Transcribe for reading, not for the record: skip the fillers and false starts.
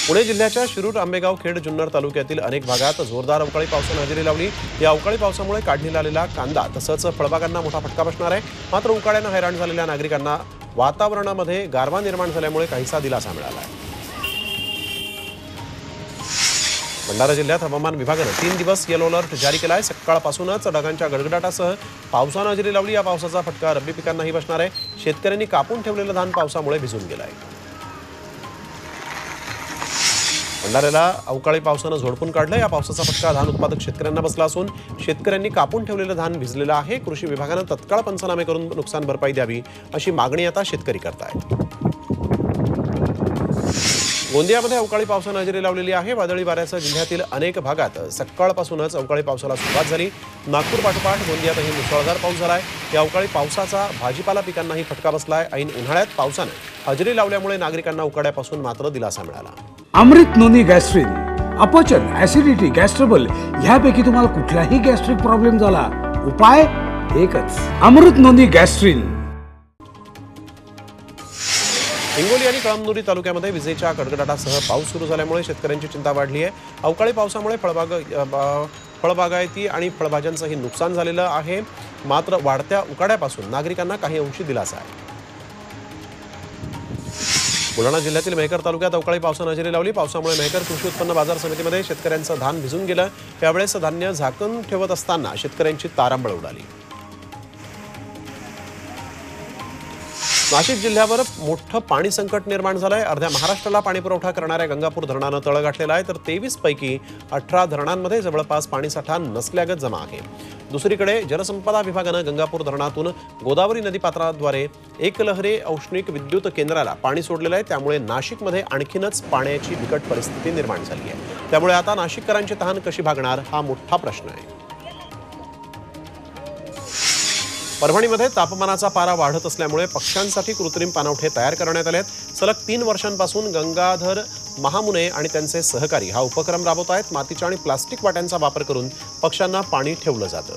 पुणे जिल्ह्याच्या शिरूर, आंबेगाव, खेड, जुन्नर तालुक्यातील अनेक भागात जोरदार अवकाळी पावसाने हजेरी लावली। या अवकाळी पावसामुळे काढणीला आलेला कांदा तसंच फळबागांना मोठा फटका बसणार आहे। मात्र उकाड्याने हैराण झालेल्या नागरिकांना वातावरणामध्ये गारवा निर्माण झाल्यामुळे काहीसा दिलासा मिळाला आहे। भंडारा जिल्ह्यात हवामान विभागाने 3 दिवस येलो अलर्ट जारी केला आहे। सकाळपासूनच ढगांच्या गडगडाटासह पावसाने हजेरी लावली। या पावसाचा फटका रब्बी पिकांनाही बसणार आहे। शेतकऱ्यांनी कापून ठेवलेलं धान पावसामुळे भिजून गेलं आहे। भंडाऱ्याला अवकाळी पावसाने झोडपून काढलं। या पावसाचा फटका धान उत्पादक शेतकऱ्यांना बसला असून शेतकऱ्यांनी कापून ठेवलेलं धान भिजलेलं आहे। कृषी विभागाने तत्काळ पंचनामे करून नुकसान भरपाई द्यावी अशी मागणी आता शेतकरी करतायत। गोंदियामध्ये अवकाळी पावसाने हजेरी लावलेली आहे। वादळी वाऱ्यासह जिल्ह्यातील अनेक भागात सकाळपासूनच अवकाळी पावसाला सुरुवात झाली। नागपूर पाठोपाठ गोंदियातही मुसळधार पाऊस झालाय। या अवकाळी पावसाचा भाजीपाला पिकांनाही फटका बसलाय। ऐन उन्हाळ्यात पावसाने हजेरी लावल्यामुळे नागरिकांना उकाड्यापासून मात्र दिलासा मिळाला। अमृत नोनी गॅस्ट्रिन, अपचन, ऍसिडिटी, गॅस्ट्रबल ह्यापैकी तुम्हाला कुठलाही गॅस्ट्रिक प्रॉब्लेम झाला, उपाय एकच, अमृत नोनी गॅस्ट्रिन। हिंगोली आणि कळमनुरी तालुक्यामध्ये विजेच्या कडकडाटासह पाऊस सुरू झाल्यामुळे शेतकऱ्यांची चिंता वाढली आहे। अवकाळी पावसामुळे फळबागायती आणि फळभाज्यांचंही नुकसान झालेलं आहे। मात्र वाढत्या उकाड्यापासून नागरिकांना काही अंशी दिलासा आहे। बुलढाणा जिल्ह्यातील मेहकर तालुक्यात अवकाळी पावसाने हजेरी लावली। पावसामुळे मेहकर कृषी उत्पन्न बाजार समितीमध्ये शेतकऱ्यांचं धान भिजून गेलं। यावेळेस धान्य झाकून ठेवत असताना शेतकऱ्यांची तारांबळ उडाली। नाशिक जिल्ह्यावर मोठं पाणी संकट निर्माण झालंय। अर्ध्या महाराष्ट्राला पाणी पुरवठा करणाऱ्या गंगापूर धरणानं तळ गाठलेला आहे, तर 23 पैकी 18 धरणांमध्ये जवळपास पाणीसाठा नसल्यागत जमा आहे। दुसरीकडे जलसंपदा विभागानं गंगापूर धरणातून गोदावरी नदीपात्राद्वारे एकलहरे औष्णिक विद्युत केंद्राला पाणी सोडलेलं आहे। त्यामुळे नाशिकमध्ये आणखीनच पाण्याची बिकट परिस्थिती निर्माण झाली आहे। त्यामुळे आता नाशिककरांची तहान कशी भागणार हा मोठा प्रश्न आहे। परभणीमध्ये तापमानाचा पारा वाढत असल्यामुळे पक्ष्यांसाठी कृत्रिम पाणवठे तयार करण्यात आले आहेत। सलग 3 वर्षांपासून गंगाधर महामुने आणि त्यांचे सहकारी हा उपक्रम राबवत आहेत। मातीच्या आणि प्लास्टिक वाट्यांचा वापर करून पक्ष्यांना पाणी ठेवलं जातं।